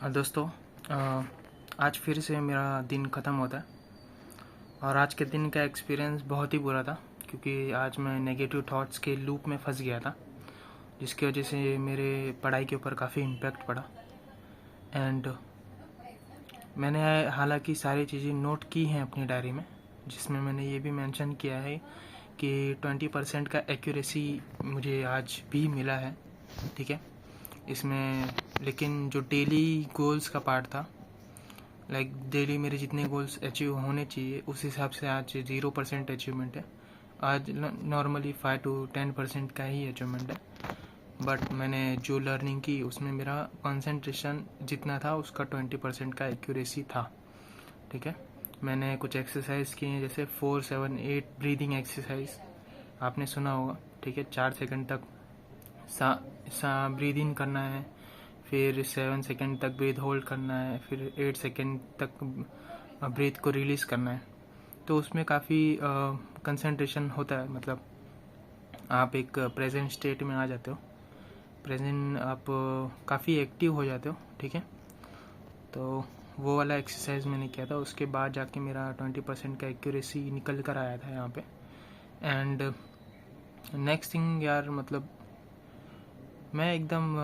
दोस्तों, आज फिर से मेरा दिन ख़त्म होता है और आज के दिन का एक्सपीरियंस बहुत ही बुरा था क्योंकि आज मैं नेगेटिव थॉट्स के लूप में फंस गया था, जिसकी वजह से मेरे पढ़ाई के ऊपर काफ़ी इम्पैक्ट पड़ा। एंड मैंने हालांकि सारी चीज़ें नोट की हैं अपनी डायरी में, जिसमें मैंने ये भी मेंशन किया है कि 20% का एक्यूरेसी मुझे आज भी मिला है। ठीक है, इसमें लेकिन जो डेली गोल्स का पार्ट था, डेली मेरे जितने गोल्स अचीव होने चाहिए उस हिसाब से आज 0% अचीवमेंट है। आज नॉर्मली 5 to 10% का ही अचीवमेंट है, बट मैंने जो लर्निंग की उसमें मेरा कंसंट्रेशन जितना था उसका 20% का एक्यूरेसी था। ठीक है, मैंने कुछ एक्सरसाइज किए हैं, जैसे 4-7-8 ब्रीदिंग एक्सरसाइज आपने सुना होगा। ठीक है, 4 सेकंड तक ब्रीद इन करना है, फिर 7 सेकंड तक ब्रीथ होल्ड करना है, फिर 8 सेकंड तक ब्रीथ को रिलीज़ करना है। तो उसमें काफ़ी कंसंट्रेशन होता है, मतलब आप एक प्रेजेंट स्टेट में आ जाते हो, आप काफ़ी एक्टिव हो जाते हो। ठीक है, तो वो वाला एक्सरसाइज मैंने किया था, उसके बाद जाके मेरा 20% का एक्यूरेसी निकल कर आया था यहाँ पे। एंड नेक्स्ट थिंग यार, मतलब मैं एकदम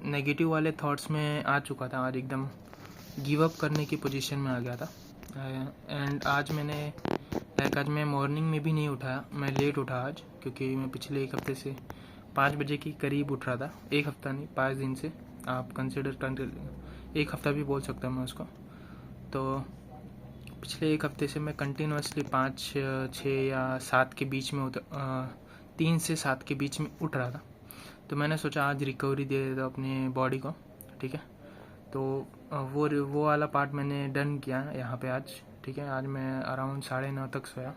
नेगेटिव वाले थॉट्स में आ चुका था, आज एकदम गिव अप करने की पोजीशन में आ गया था। एंड आज मैं मॉर्निंग में भी नहीं उठा, मैं लेट उठा आज, क्योंकि मैं पिछले एक हफ्ते से 5 बजे के करीब उठ रहा था। एक हफ्ता नहीं, 5 दिन से आप कंसिडर कर, एक हफ्ता भी बोल सकता हूँ मैं उसको। तो पिछले एक हफ्ते से मैं कंटिन्यूसली 5-6 या 7 के बीच में 3 से 7 के बीच में उठ रहा था। तो मैंने सोचा आज रिकवरी दे देता अपने बॉडी को। ठीक है, तो वो वाला पार्ट मैंने डन किया यहाँ पे आज। ठीक है, आज मैं अराउंड 9:30 तक सोया।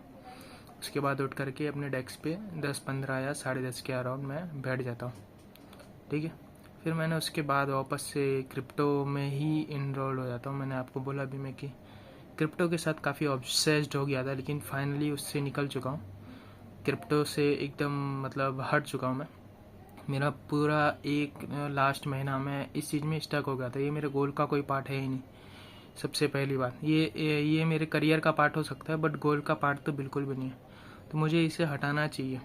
उसके बाद उठ करके अपने डेस्क पे 10-15 या 10:30 के अराउंड मैं बैठ जाता हूँ। ठीक है, फिर मैंने उसके बाद वापस से क्रिप्टो में ही इनरोल हो जाता हूँ। मैंने आपको बोला भी मैं कि क्रिप्टो के साथ काफ़ी ऑब्सेस्ड हो गया था, लेकिन फाइनली उससे निकल चुका हूँ। क्रिप्टो से एकदम मतलब हट चुका हूँ मैं। मेरा पूरा एक लास्ट महीना मैं इस चीज़ में स्टक हो गया था। ये मेरे गोल का कोई पार्ट है ही नहीं। सबसे पहली बात, ये मेरे करियर का पार्ट हो सकता है, बट गोल का पार्ट तो बिल्कुल भी नहीं है। तो मुझे इसे हटाना चाहिए।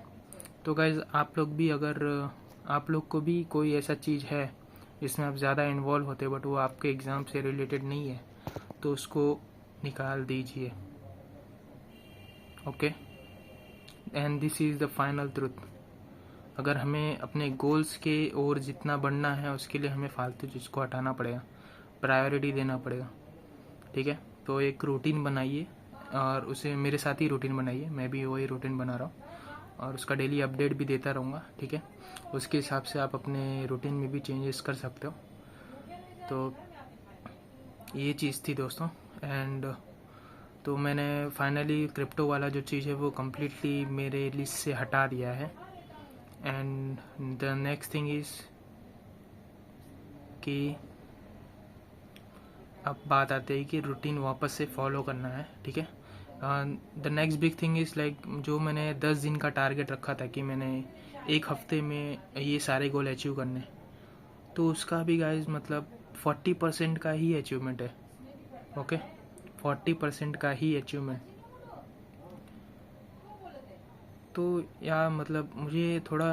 तो गाइज, आप लोग भी, अगर आप लोग को भी कोई ऐसा चीज़ है जिसमें आप ज़्यादा इन्वॉल्व होते बट वो आपके एग्ज़ाम से रिलेटेड नहीं है, तो उसको निकाल दीजिए। Okay, and this is the final truth. अगर हमें अपने गोल्स के ओर जितना बढ़ना है, उसके लिए हमें फालतू चीज़ को हटाना पड़ेगा, प्रायोरिटी देना पड़ेगा। ठीक है, तो एक रूटीन बनाइए और उसे मेरे साथ ही रूटीन बनाइए। मैं भी वही रूटीन बना रहा हूँ और उसका डेली अपडेट भी देता रहूँगा। ठीक है, उसके हिसाब से आप अपने रूटीन में भी चेंजेस कर सकते हो। तो ये चीज़ थी दोस्तों। एंड तो मैंने फाइनली क्रिप्टो वाला जो चीज़ है वो कम्प्लीटली मेरे लिस्ट से हटा दिया है। And the next thing is कि अब बात आती है कि रूटीन वापस से फॉलो करना है। ठीक है, the next big thing is जो मैंने 10 दिन का टारगेट रखा था कि मैंने एक हफ्ते में ये सारे गोल अचीव करने, तो उसका भी गाइज मतलब 40% का ही अचीवमेंट है। ओके, 40% का ही अचीवमेंट। तो यार मतलब मुझे थोड़ा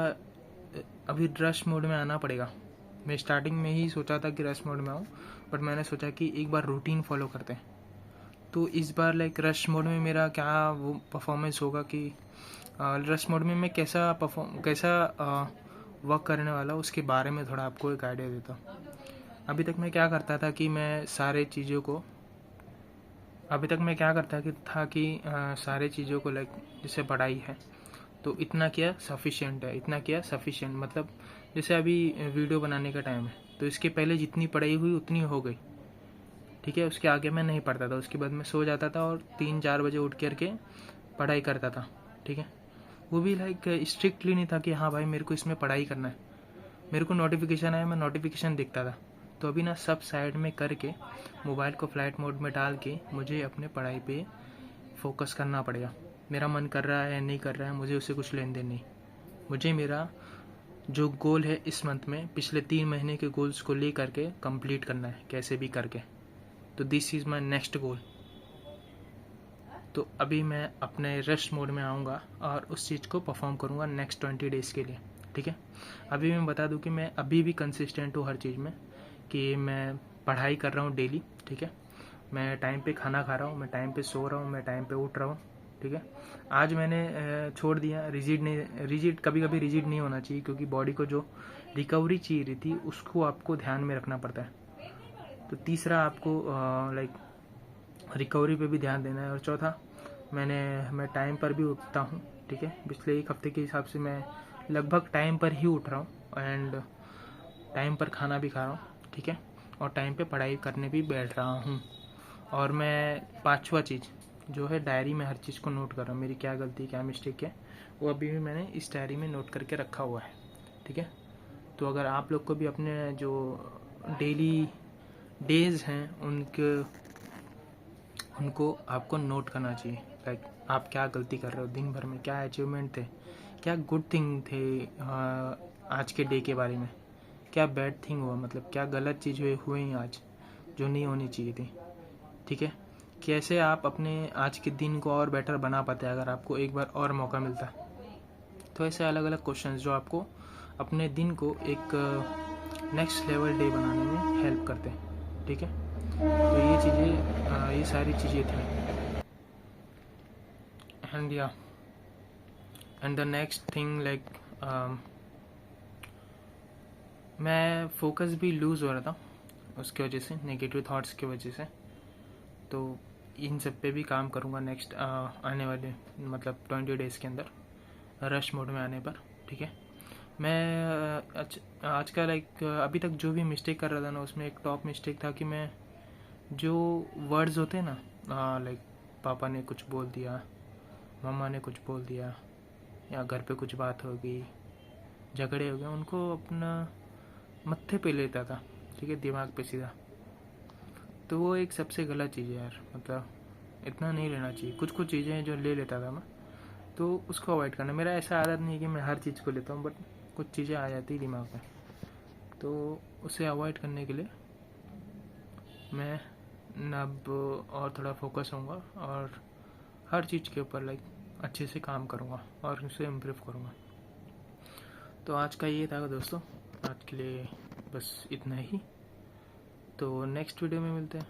अभी रश मोड में आना पड़ेगा। मैं स्टार्टिंग में ही सोचा था कि रश मोड में आऊँ, बट मैंने सोचा कि एक बार रूटीन फॉलो करते हैं। तो इस बार रश मोड में मेरा क्या वो परफॉर्मेंस होगा कि रश मोड में मैं कैसा वर्क करने वाला हूँ, उसके बारे में थोड़ा आपको एक आइडिया देता हूँ। अभी तक मैं क्या करता था कि सारे चीज़ों को जैसे पढ़ाई है तो इतना किया सफिशिएंट है, इतना किया सफिशिएंट, मतलब जैसे अभी वीडियो बनाने का टाइम है तो इसके पहले जितनी पढ़ाई हुई उतनी हो गई। ठीक है, उसके आगे मैं नहीं पढ़ता था। उसके बाद मैं सो जाता था और 3-4 बजे उठ करके पढ़ाई करता था। ठीक है, वो भी स्ट्रिक्टली नहीं था कि हाँ भाई मेरे को इसमें पढ़ाई करना है। मेरे को नोटिफिकेशन आया, मैं नोटिफिकेशन देखता था। तो अभी सब साइड में करके मोबाइल को फ्लाइट मोड में डाल के मुझे अपने पढ़ाई पे फोकस करना पड़ेगा। मेरा मन कर रहा है या नहीं कर रहा है, मुझे उससे कुछ लेन देन नहीं। मुझे मेरा जो गोल है इस मंथ में, पिछले 3 महीने के गोल्स को ले करके कंप्लीट करना है कैसे भी करके। तो दिस इज़ माई नेक्स्ट गोल। तो अभी मैं अपने रेस्ट मोड में आऊँगा और उस चीज़ को परफॉर्म करूँगा नेक्स्ट 20 डेज़ के लिए, ठीक है। अभी मैं बता दूँ कि मैं अभी भी कंसिस्टेंट हूँ हर चीज़ में, कि मैं पढ़ाई कर रहा हूँ डेली, ठीक है। मैं टाइम पे खाना खा रहा हूँ, मैं टाइम पे सो रहा हूँ, मैं टाइम पे उठ रहा हूँ, ठीक है। आज मैंने छोड़ दिया रिजिड, कभी कभी रिजिड नहीं होना चाहिए, क्योंकि बॉडी को जो रिकवरी चाहिए थी उसको आपको ध्यान में रखना पड़ता है। तो तीसरा, आपको लाइक रिकवरी पे भी ध्यान देना है। और चौथा, मैं टाइम पर भी उठता हूँ, ठीक है। पिछले एक हफ्ते के हिसाब से मैं लगभग टाइम पर ही उठ रहा हूँ एंड टाइम पर खाना भी खा रहा हूँ, ठीक है। और टाइम पे पढ़ाई करने भी बैठ रहा हूँ। और मैं पांचवा चीज़ जो है, डायरी में हर चीज़ को नोट कर रहा हूँ, मेरी क्या गलती क्या मिस्टेक है, वो अभी भी मैंने इस डायरी में नोट करके रखा हुआ है, ठीक है। तो अगर आप लोग को भी अपने जो डेली डेज हैं उनको आपको नोट करना चाहिए, लाइक आप क्या गलती कर रहे हो दिन भर में, क्या अचीवमेंट थे, क्या गुड थिंग थे आज के डे के बारे में, क्या बैड थिंग हुआ, मतलब क्या गलत चीज़ हुई आज जो नहीं होनी चाहिए थी, ठीक है। कैसे आप अपने आज के दिन को और बेटर बना पाते हैं अगर आपको एक बार और मौका मिलता। तो ऐसे अलग अलग क्वेश्चंस जो आपको अपने दिन को एक नेक्स्ट लेवल डे बनाने में हेल्प करते हैं, ठीक है। तो ये सारी चीज़ें थी। एंड या and the next thing, like मैं फोकस भी लूज़ हो रहा था उसकी वजह से, नेगेटिव थॉट्स की वजह से। तो इन सब पे भी काम करूँगा नेक्स्ट आने वाले मतलब 20 डेज़ के अंदर, रश मोड में आने पर, ठीक है। मैं आज का लाइक अभी तक जो भी मिस्टेक कर रहा था ना, उसमें एक टॉप मिस्टेक था कि मैं जो वर्ड्स होते हैं ना, लाइक पापा ने कुछ बोल दिया, मम्मा ने कुछ बोल दिया, या घर पे कुछ बात हो गई, झगड़े हो गए, उनको अपना मत्थे पे लेता था, ठीक है, दिमाग पे सीधा। तो वो एक सबसे गलत चीज़ है यार, मतलब इतना नहीं लेना चाहिए। कुछ कुछ चीज़ें हैं जो ले लेता था मैं, तो उसको अवॉइड करना। मेरा ऐसा आदत नहीं है कि मैं हर चीज़ को लेता हूँ, बट कुछ चीज़ें आ जाती है दिमाग में, तो उसे अवॉइड करने के लिए मैं अब और थोड़ा फोकस होऊंगा और हर चीज़ के ऊपर लाइक अच्छे से काम करूँगा और उसे इम्प्रूव करूँगा। तो आज का ये था दोस्तों, आज के लिए बस इतना ही। तो नेक्स्ट वीडियो में मिलते हैं।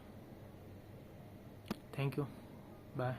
Thank you, bye.